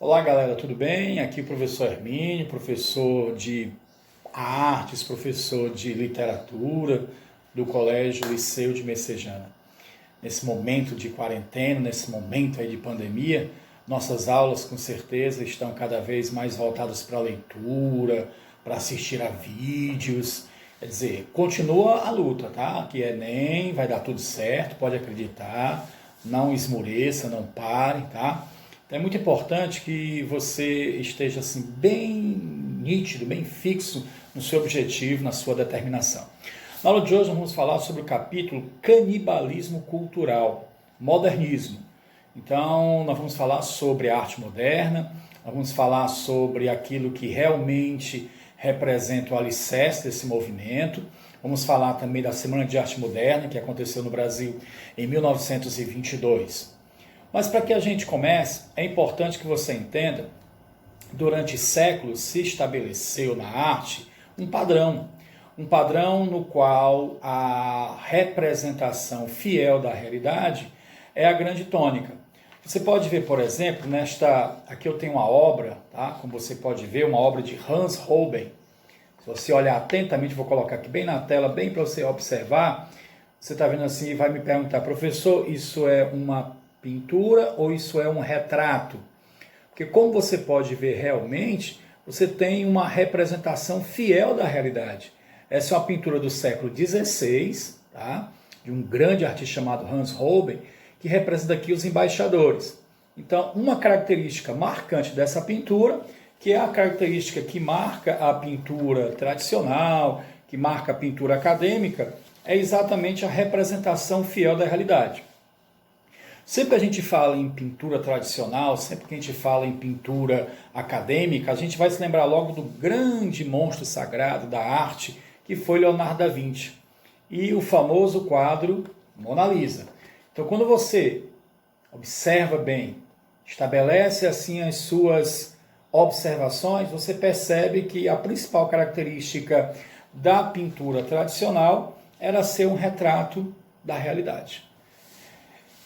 Olá galera, tudo bem? Aqui o professor Hermínio, professor de artes, professor de literatura do Colégio Liceu de Messejana. Nesse momento de quarentena, nesse momento aí de pandemia, nossas aulas com certeza estão cada vez mais voltadas para a leitura, para assistir a vídeos. Quer dizer, continua a luta, tá? Que Enem vai dar tudo certo, pode acreditar, não esmoreça, não pare, tá? Então é muito importante que você esteja assim bem nítido, bem fixo no seu objetivo, na sua determinação. Na aula de hoje nós vamos falar sobre o capítulo Canibalismo Cultural, Modernismo. Então nós vamos falar sobre a arte moderna, nós vamos falar sobre aquilo que realmente representa o alicerce desse movimento. Vamos falar também da Semana de Arte Moderna, que aconteceu no Brasil em 1922. Mas para que a gente comece, é importante que você entenda, durante séculos se estabeleceu na arte um padrão no qual a representação fiel da realidade é a grande tônica. Você pode ver, por exemplo, aqui eu tenho uma obra, tá? Como você pode ver, uma obra de Hans Holbein. Se você olhar atentamente, vou colocar aqui bem na tela, bem para você observar, você está vendo assim e vai me perguntar, professor, isso é uma pintura ou isso é um retrato? Porque como você pode ver realmente, você tem uma representação fiel da realidade. Essa é uma pintura do século XVI, tá? De um grande artista chamado Hans Holbein, que representa aqui os embaixadores. Então, uma característica marcante dessa pintura, que é a característica que marca a pintura tradicional, que marca a pintura acadêmica, é exatamente a representação fiel da realidade. Sempre que a gente fala em pintura tradicional, sempre que a gente fala em pintura acadêmica, a gente vai se lembrar logo do grande monstro sagrado da arte, que foi Leonardo da Vinci, e o famoso quadro Mona Lisa. Então, quando você observa bem, estabelece assim as suas observações, você percebe que a principal característica da pintura tradicional era ser um retrato da realidade.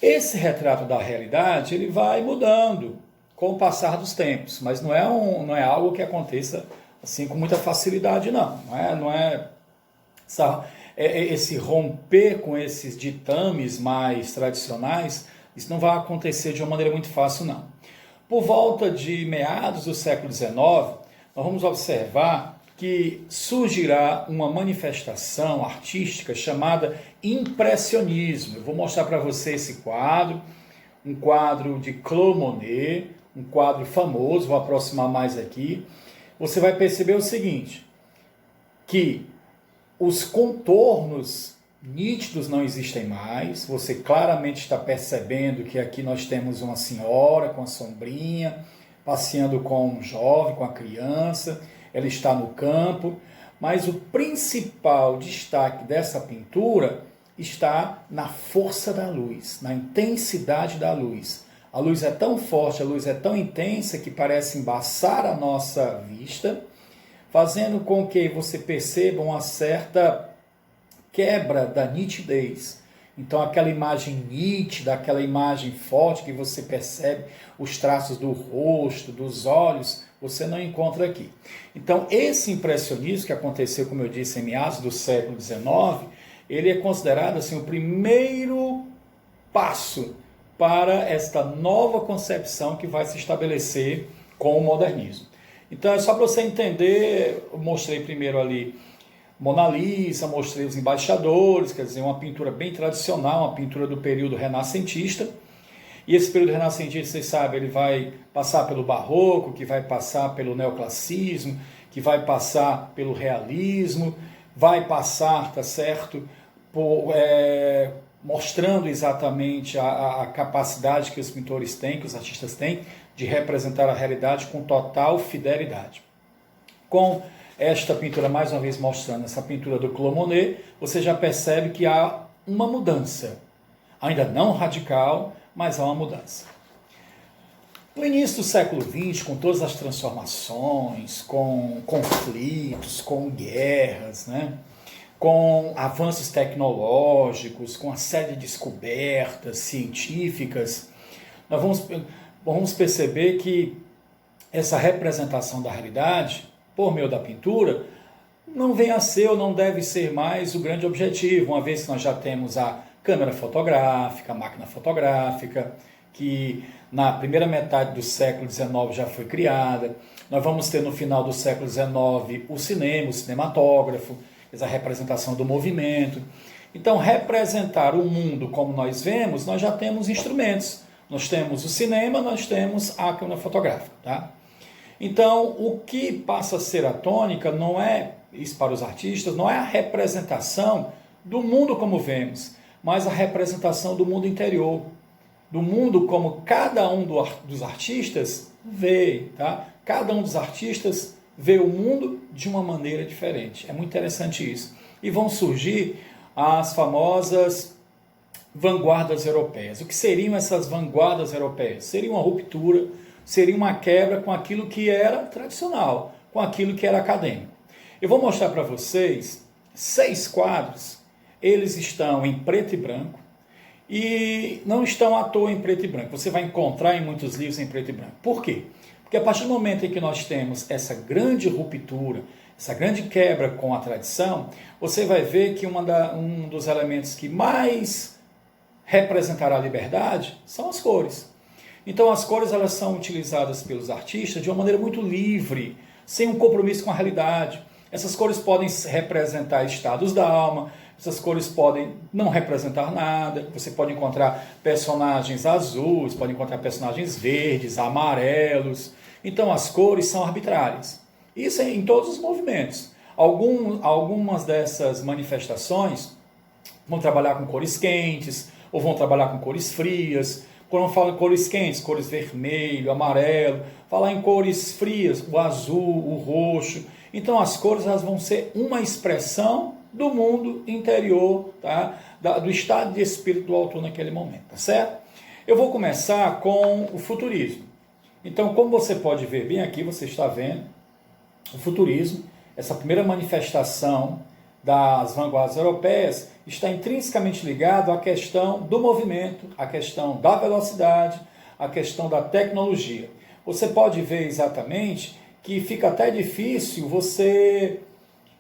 Esse retrato da realidade ele vai mudando com o passar dos tempos, mas não é algo que aconteça assim com muita facilidade, não é esse romper com esses ditames mais tradicionais, isso não vai acontecer de uma maneira muito fácil, não. Por volta de meados do século XIX, nós vamos observar que surgirá uma manifestação artística chamada impressionismo. Eu vou mostrar para você esse quadro, um quadro de Claude Monet, um quadro famoso, vou aproximar mais aqui. Você vai perceber o seguinte, que os contornos nítidos não existem mais, você claramente está percebendo que aqui nós temos uma senhora com a sombrinha, passeando com um jovem, com a criança, ela está no campo, mas o principal destaque dessa pintura está na força da luz, na intensidade da luz. A luz é tão forte, a luz é tão intensa que parece embaçar a nossa vista, fazendo com que você perceba uma certa quebra da nitidez. Então aquela imagem nítida, aquela imagem forte que você percebe os traços do rosto, dos olhos, você não encontra aqui. Então esse impressionismo que aconteceu, como eu disse, em meados do século XIX, ele é considerado assim, o primeiro passo para esta nova concepção que vai se estabelecer com o modernismo. Então é só para você entender, eu mostrei primeiro ali Mona Lisa, mostrei os embaixadores, quer dizer, uma pintura bem tradicional, uma pintura do período renascentista. E esse período renascentista, vocês sabem, ele vai passar pelo barroco, que vai passar pelo neoclassicismo, que vai passar pelo realismo, vai passar, tá certo, mostrando exatamente a capacidade que os pintores têm, que os artistas têm, de representar a realidade com total fidelidade. Com esta pintura, mais uma vez mostrando essa pintura do Claude Monet, você já percebe que há uma mudança. Ainda não radical, mas há uma mudança. No início do século XX, com todas as transformações, com conflitos, com guerras, com avanços tecnológicos, com a série de descobertas científicas, nós vamos perceber que essa representação da realidade, por meio da pintura, não vem a ser ou não deve ser mais o grande objetivo, uma vez que nós já temos a câmera fotográfica, a máquina fotográfica, que na primeira metade do século XIX já foi criada. Nós vamos ter no final do século XIX o cinema, o cinematógrafo, essa representação do movimento. Então, representar o mundo como nós vemos, nós já temos instrumentos. Nós temos o cinema, nós temos a câmera fotográfica. Tá? Então, o que passa a ser a tônica não é, isso para os artistas, não é a representação do mundo como vemos, mas a representação do mundo interior, do mundo como cada um dos artistas vê, tá? Cada um dos artistas vê o mundo de uma maneira diferente. É muito interessante isso. E vão surgir as famosas vanguardas europeias. O que seriam essas vanguardas europeias? Seria uma ruptura, seria uma quebra com aquilo que era tradicional, com aquilo que era acadêmico. Eu vou mostrar para vocês 6 quadros. Eles estão em preto e branco e não estão à toa em preto e branco. Você vai encontrar em muitos livros em preto e branco. Por quê? Porque a partir do momento em que nós temos essa grande ruptura, essa grande quebra com a tradição, você vai ver que um dos elementos que mais representará a liberdade são as cores. Então as cores elas são utilizadas pelos artistas de uma maneira muito livre, sem um compromisso com a realidade. Essas cores podem representar estados da alma, essas cores podem não representar nada. Você pode encontrar personagens azuis, pode encontrar personagens verdes, amarelos. Então as cores são arbitrárias. Isso é em todos os movimentos. Algumas dessas manifestações vão trabalhar com cores quentes, ou vão trabalhar com cores frias. Quando fala em cores quentes, cores vermelho, amarelo, falar em cores frias, o azul, o roxo. Então as cores elas vão ser uma expressão do mundo interior, tá? Do estado de espírito do autor naquele momento, tá certo? Eu vou começar com o futurismo. Então, como você pode ver bem aqui, você está vendo o futurismo, essa primeira manifestação das vanguardas europeias, está intrinsecamente ligado à questão do movimento, à questão da velocidade, à questão da tecnologia. Você pode ver exatamente que fica até difícil você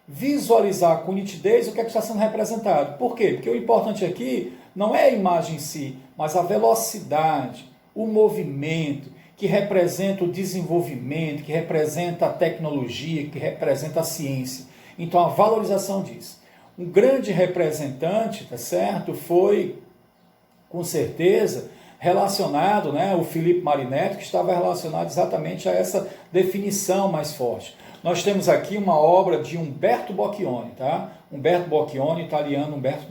visualizar com nitidez o que é que está sendo representado. Por quê? Porque o importante aqui não é a imagem em si, mas a velocidade, o movimento, que representa o desenvolvimento, que representa a tecnologia, que representa a ciência. Então, a valorização disso. Um grande representante, tá certo, foi, com certeza, relacionado, né, o Philippe Marinetti, que estava relacionado exatamente a essa definição mais forte. Nós temos aqui uma obra de Umberto Boccioni, tá? Umberto Boccioni, italiano, Umberto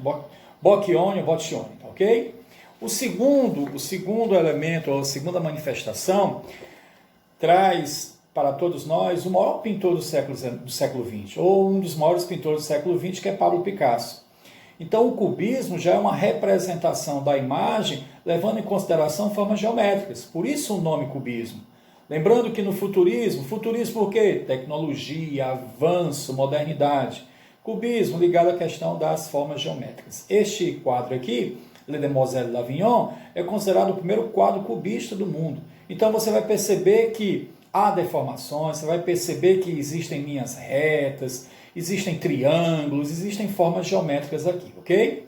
Boccioni ou Boccioni, tá ok? O segundo elemento, ou a segunda manifestação, traz para todos nós o maior pintor do século XX, ou um dos maiores pintores do século XX, que é Pablo Picasso. Então, o cubismo já é uma representação da imagem, levando em consideração formas geométricas. Por isso o nome cubismo. Lembrando que no futurismo por quê? Tecnologia, avanço, modernidade. Cubismo ligado à questão das formas geométricas. Este quadro aqui, Le Demoiselle d'Avignon, é considerado o primeiro quadro cubista do mundo. Então você vai perceber que há deformações, você vai perceber que existem linhas retas, existem triângulos, existem formas geométricas aqui, ok?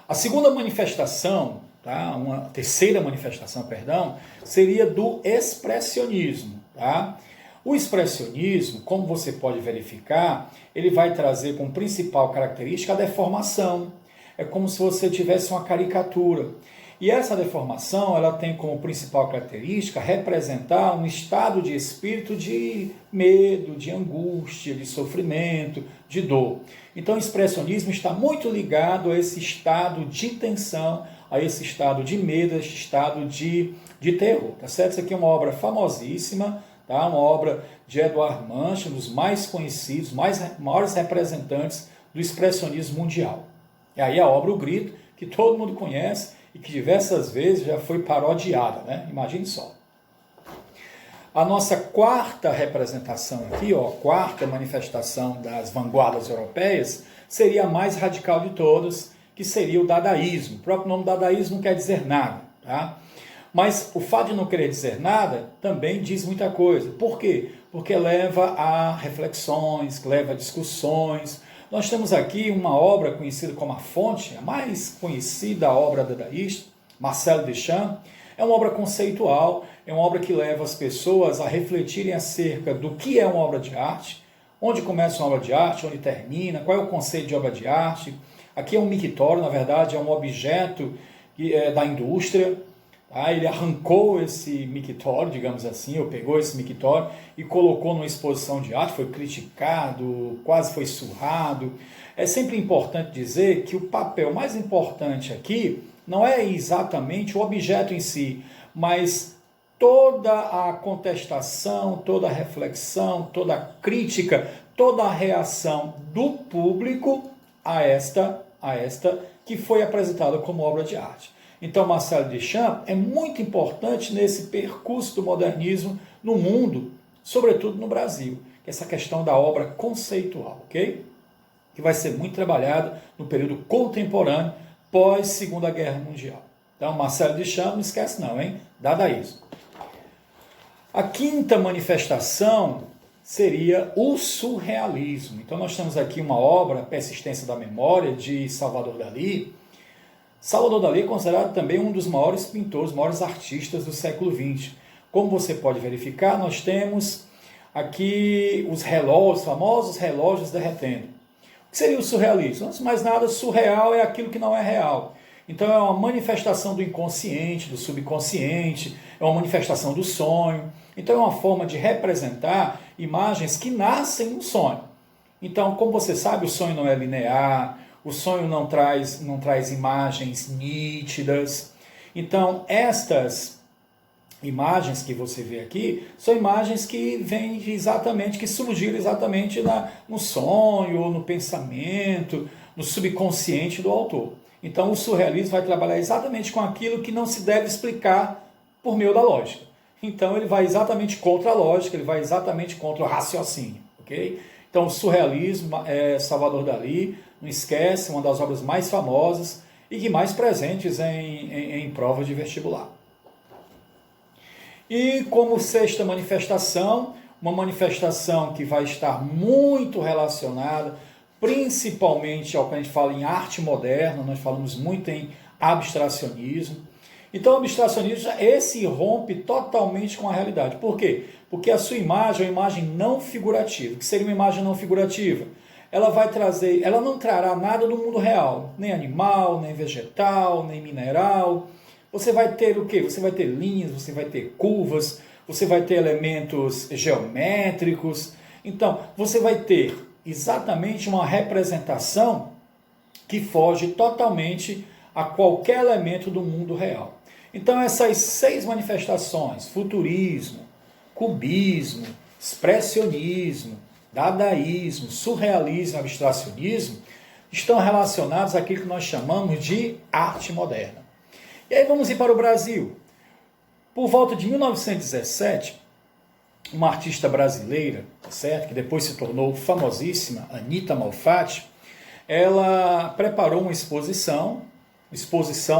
A segunda manifestação, tá? Uma terceira manifestação, perdão, seria do expressionismo, tá? O expressionismo, como você pode verificar, ele vai trazer como principal característica a deformação. É como se você tivesse uma caricatura. E essa deformação, ela tem como principal característica representar um estado de espírito de medo, de angústia, de sofrimento, de dor. Então o expressionismo está muito ligado a esse estado de tensão, a esse estado de medo, a esse estado de terror. Tá certo? Isso aqui é uma obra famosíssima, tá? Uma obra de Edouard Munch, um dos mais conhecidos, maiores representantes do expressionismo mundial. E aí a obra O Grito, que todo mundo conhece, e que diversas vezes já foi parodiada, né? Imagine só. A nossa quarta representação aqui, ó, quarta manifestação das vanguardas europeias, seria a mais radical de todas, que seria o dadaísmo. O próprio nome dadaísmo não quer dizer nada, tá? Mas o fato de não querer dizer nada também diz muita coisa. Por quê? Porque leva a reflexões, leva a discussões. Nós temos aqui uma obra conhecida como A Fonte, a mais conhecida obra dadaísta, Marcel Duchamp. É uma obra conceitual, é uma obra que leva as pessoas a refletirem acerca do que é uma obra de arte, onde começa uma obra de arte, onde termina, qual é o conceito de obra de arte. Aqui é um mictório, na verdade, é um objeto da indústria. Tá? Ele arrancou esse mictório, digamos assim, ou pegou esse mictório e colocou numa exposição de arte, foi criticado, quase foi surrado. É sempre importante dizer que o papel mais importante aqui não é exatamente o objeto em si, mas toda a contestação, toda a reflexão, toda a crítica, toda a reação do público a esta que foi apresentada como obra de arte. Então, Marcel Duchamp é muito importante nesse percurso do modernismo no mundo, sobretudo no Brasil, que é essa questão da obra conceitual, ok? Que vai ser muito trabalhada no período contemporâneo, pós Segunda Guerra Mundial. Então, Marcel Duchamp, não esquece não, hein? Dadaísmo. A quinta manifestação seria o surrealismo. Então nós temos aqui uma obra, Persistência da Memória, de Salvador Dalí. Salvador Dalí é considerado também um dos maiores pintores, maiores artistas do século XX. Como você pode verificar, nós temos aqui os relógios, famosos relógios derretendo. O que seria o surrealismo? Antes de mais nada, surreal é aquilo que não é real. Então é uma manifestação do inconsciente, do subconsciente, é uma manifestação do sonho. Então é uma forma de representar imagens que nascem no sonho. Então, como você sabe, o sonho não é linear, o sonho não traz imagens nítidas. Então, estas imagens que você vê aqui são imagens que vêm exatamente, que surgiram exatamente no sonho, no pensamento, no subconsciente do autor. Então o surrealismo vai trabalhar exatamente com aquilo que não se deve explicar por meio da lógica. Então ele vai exatamente contra a lógica, ele vai exatamente contra o raciocínio, ok? Então o surrealismo, Salvador Dalí, não esquece, uma das obras mais famosas e que mais presentes em provas de vestibular. E como sexta manifestação, uma manifestação que vai estar muito relacionada, principalmente ao que a gente fala em arte moderna, nós falamos muito em abstracionismo. Então o abstracionismo, esse rompe totalmente com a realidade. Por quê? Porque a sua imagem é uma imagem não figurativa. O que seria uma imagem não figurativa? Ela não trará nada do mundo real, nem animal, nem vegetal, nem mineral. Você vai ter o quê? Você vai ter linhas, você vai ter curvas, você vai ter elementos geométricos. Então, você vai ter exatamente uma representação que foge totalmente a qualquer elemento do mundo real. Então, essas 6 manifestações, futurismo, cubismo, expressionismo, dadaísmo, surrealismo, abstracionismo, estão relacionados àquilo que nós chamamos de arte moderna. E aí vamos ir para o Brasil. Por volta de 1917, uma artista brasileira, certo, que depois se tornou famosíssima, Anita Malfatti, ela preparou uma exposição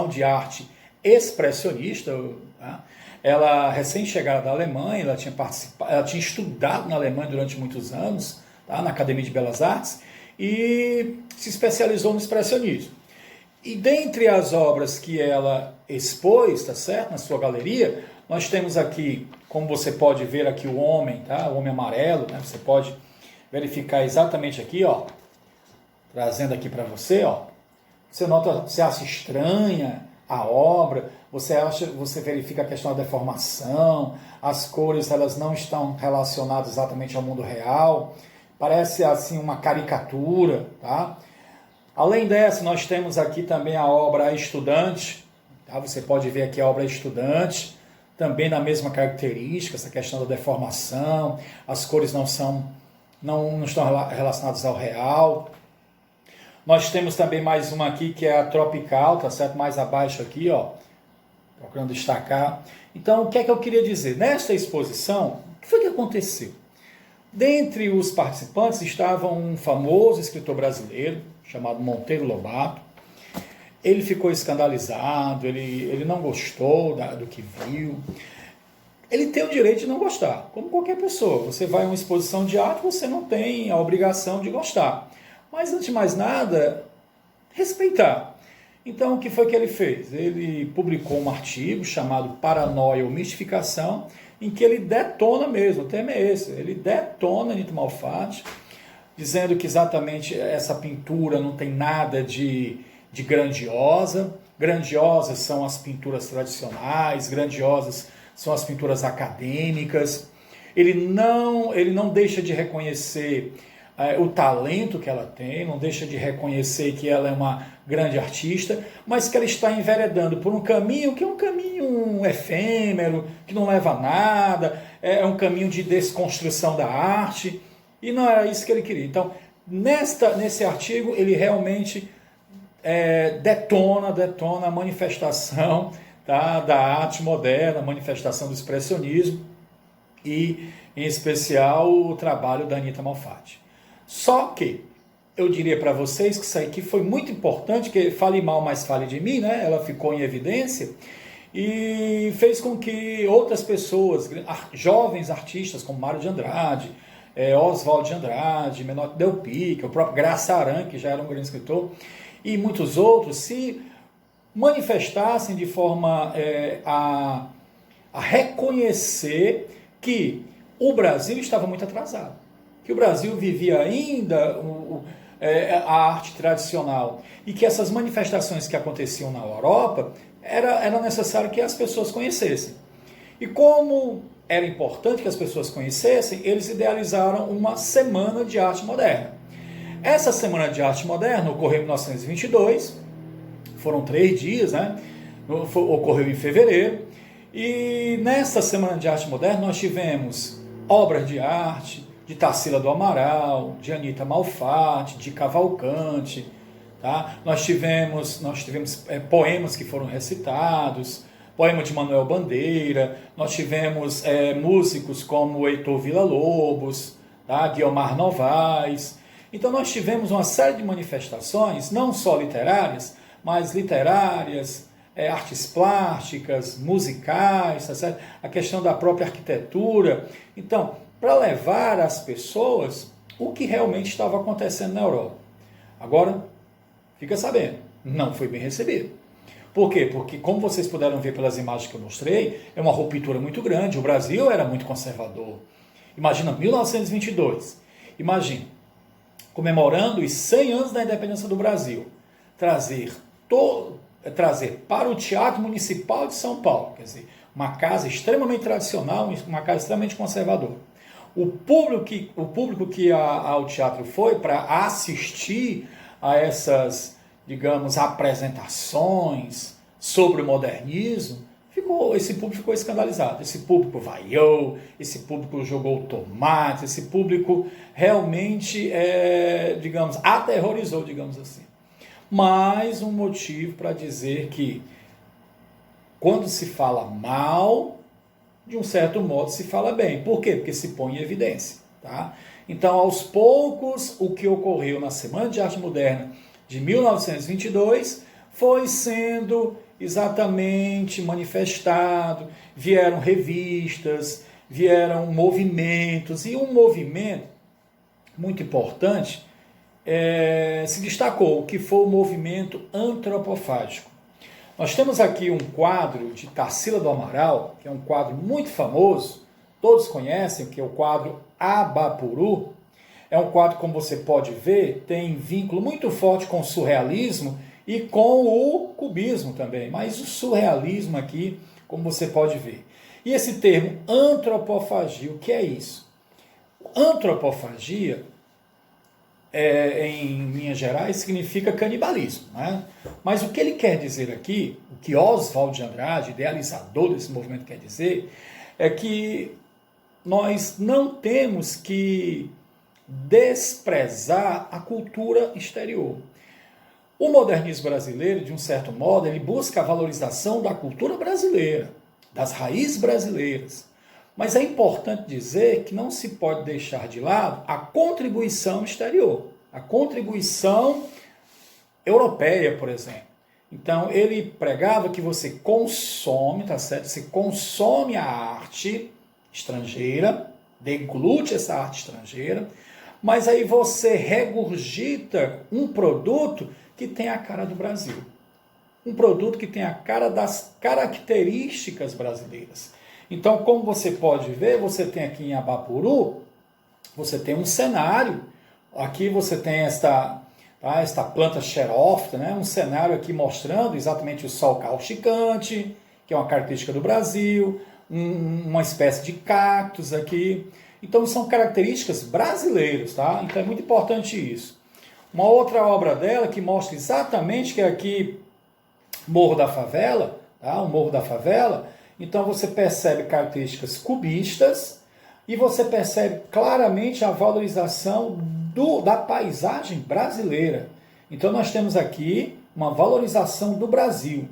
de arte expressionista. Tá? Ela, recém-chegada da Alemanha, ela tinha estudado na Alemanha durante muitos anos, tá? Na Academia de Belas Artes, e se especializou no expressionismo. E dentre as obras que ela expôs, tá certo, na sua galeria, nós temos aqui, como você pode ver aqui, o homem, tá? O homem amarelo, né? Você pode verificar exatamente aqui, ó, trazendo aqui para você, ó. Você nota, você acha estranha a obra, você verifica a questão da deformação, as cores elas não estão relacionadas exatamente ao mundo real, parece assim uma caricatura, tá? Além dessa, nós temos aqui também a obra A Estudante, tá? Você pode ver aqui a obra Estudante, também na mesma característica, essa questão da deformação, as cores não estão relacionadas ao real. Nós temos também mais uma aqui que é a Tropical, tá certo? Mais abaixo aqui, ó, procurando destacar. Então, o que é que eu queria dizer? Nesta exposição, o que foi que aconteceu? Dentre os participantes estava um famoso escritor brasileiro, chamado Monteiro Lobato. Ele ficou escandalizado, ele não gostou do que viu. Ele tem o direito de não gostar, como qualquer pessoa. Você vai a uma exposição de arte, você não tem a obrigação de gostar. Mas, antes de mais nada, respeitar. Então, o que foi que ele fez? Ele publicou um artigo chamado Paranoia ou Mistificação, em que ele detona mesmo, o tema é esse, ele detona Anitta Malfatti, dizendo que exatamente essa pintura não tem nada de grandiosa. Grandiosas são as pinturas tradicionais, grandiosas são as pinturas acadêmicas. Ele não deixa de reconhecer o talento que ela tem, não deixa de reconhecer que ela é uma grande artista, mas que ela está enveredando por um caminho que é um caminho efêmero, que não leva a nada, é um caminho de desconstrução da arte, e não era isso que ele queria. Então, nesse artigo, ele realmente detona a manifestação, tá, da arte moderna, a manifestação do expressionismo, e, em especial, o trabalho da Anitta Malfatti. Só que eu diria para vocês que isso aqui foi muito importante, que fale mal, mas fale de mim, né? Ela ficou em evidência e fez com que outras pessoas, jovens artistas como Mário de Andrade, Oswald de Andrade, Menotti Del Pica, o próprio Graça Aran, que já era um grande escritor, e muitos outros, se manifestassem de forma a reconhecer que o Brasil estava muito atrasado, que o Brasil vivia ainda a arte tradicional e que essas manifestações que aconteciam na Europa era necessário que as pessoas conhecessem. E como era importante que as pessoas conhecessem, eles idealizaram uma Semana de Arte Moderna. Essa Semana de Arte Moderna ocorreu em 1922, foram 3 dias, né? Ocorreu em fevereiro, e nessa Semana de Arte Moderna nós tivemos obras de arte de Tarsila do Amaral, de Anitta Malfatti, de Cavalcante, tá? Nós tivemos poemas que foram recitados, poema de Manuel Bandeira, nós tivemos músicos como Heitor Villa-Lobos, tá? Guiomar Novaes. Então nós tivemos uma série de manifestações, não só literárias, mas literárias, artes plásticas, musicais, tá certo? A questão da própria arquitetura. Então, para levar às pessoas o que realmente estava acontecendo na Europa. Agora, fica sabendo, não foi bem recebido. Por quê? Porque, como vocês puderam ver pelas imagens que eu mostrei, é uma ruptura muito grande. O Brasil era muito conservador. Imagina, 1922. Imagina, comemorando os 100 anos da independência do Brasil, trazer para o Teatro Municipal de São Paulo, quer dizer, uma casa extremamente tradicional, uma casa extremamente conservadora. O público que ao teatro foi para assistir a essas, digamos, apresentações sobre o modernismo, esse público ficou escandalizado, esse público vaiou, esse público jogou tomate, esse público realmente, digamos, aterrorizou, digamos assim. Mais um motivo para dizer que quando se fala mal, de um certo modo se fala bem. Por quê? Porque se põe em evidência. Tá? Então, aos poucos, o que ocorreu na Semana de Arte Moderna de 1922 foi sendo exatamente manifestado, vieram revistas, vieram movimentos, e um movimento muito importante se destacou, que foi o movimento antropofágico. Nós temos aqui um quadro de Tarsila do Amaral, que é um quadro muito famoso, todos conhecem, que é o quadro Abapuru. É um quadro, como você pode ver, tem vínculo muito forte com o surrealismo e com o cubismo também, mas o surrealismo aqui, como você pode ver. E esse termo antropofagia, o que é isso? Antropofagia, em linhas gerais, significa canibalismo, né? Mas o que ele quer dizer aqui, o que Oswald de Andrade, idealizador desse movimento, quer dizer, é que nós não temos que desprezar a cultura exterior. O modernismo brasileiro, de um certo modo, ele busca a valorização da cultura brasileira, das raízes brasileiras. Mas é importante dizer que não se pode deixar de lado a contribuição exterior, a contribuição europeia, por exemplo. Então, ele pregava que você consome, tá certo? Você consome a arte estrangeira, deglute essa arte estrangeira, mas aí você regurgita um produto que tem a cara do Brasil. Um produto que tem a cara das características brasileiras. Então, como você pode ver, você tem aqui em Abapuru, você tem um cenário. Aqui você tem esta planta xerófita, né? Um cenário aqui mostrando exatamente o sol causticante, que é uma característica do Brasil, uma espécie de cactus aqui. Então são características brasileiras, tá? Então é muito importante isso. Uma outra obra dela que mostra exatamente que é aqui Morro da Favela, tá? O Morro da Favela. Então você percebe características cubistas e você percebe claramente a valorização da paisagem brasileira. Então nós temos aqui uma valorização do Brasil,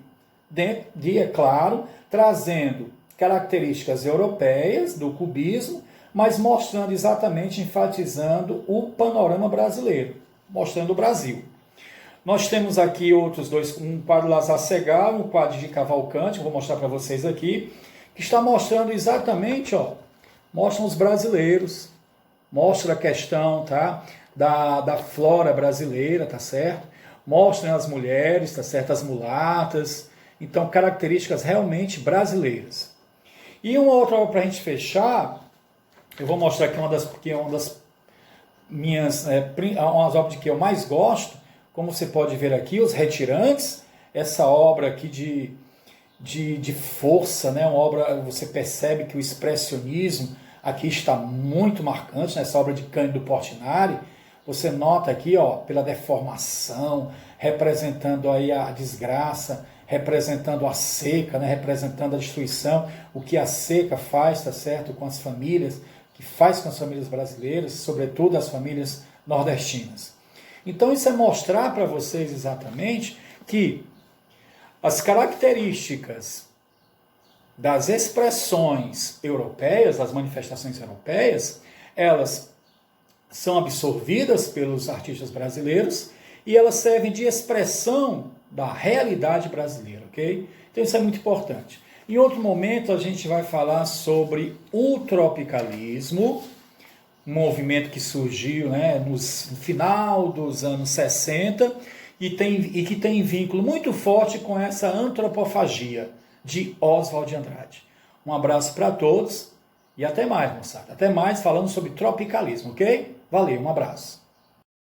é claro, trazendo características europeias do cubismo, mas mostrando exatamente, enfatizando o panorama brasileiro, mostrando o Brasil. Nós temos aqui outros dois, um quadro Lazar Segal, um quadro de Cavalcante, vou mostrar para vocês aqui, que está mostrando exatamente, mostram os brasileiros, mostra a questão, tá, da flora brasileira, tá certo? Mostram as mulheres, tá certo? As mulatas, então características realmente brasileiras. E uma outra obra para a gente fechar, eu vou mostrar aqui uma das minhas, umas obras que eu mais gosto, como você pode ver aqui, Os Retirantes, essa obra aqui de força, né? Uma obra, você percebe que o expressionismo aqui está muito marcante, nessa obra de Cândido Portinari. Você nota aqui, pela deformação, representando aí a desgraça, representando a seca, né? Representando a destruição, o que a seca faz, tá certo, com as famílias, que faz com as famílias brasileiras, sobretudo as famílias nordestinas. Então isso é mostrar para vocês exatamente que as características das expressões europeias, das manifestações europeias, elas são absorvidas pelos artistas brasileiros e elas servem de expressão da realidade brasileira, ok? Então isso é muito importante. Em outro momento a gente vai falar sobre o tropicalismo, um movimento que surgiu, né, no final dos anos 60 e que tem vínculo muito forte com essa antropofagia de Oswald de Andrade. Um abraço para todos e até mais, moçada. Até mais falando sobre tropicalismo, ok? Valeu, um abraço.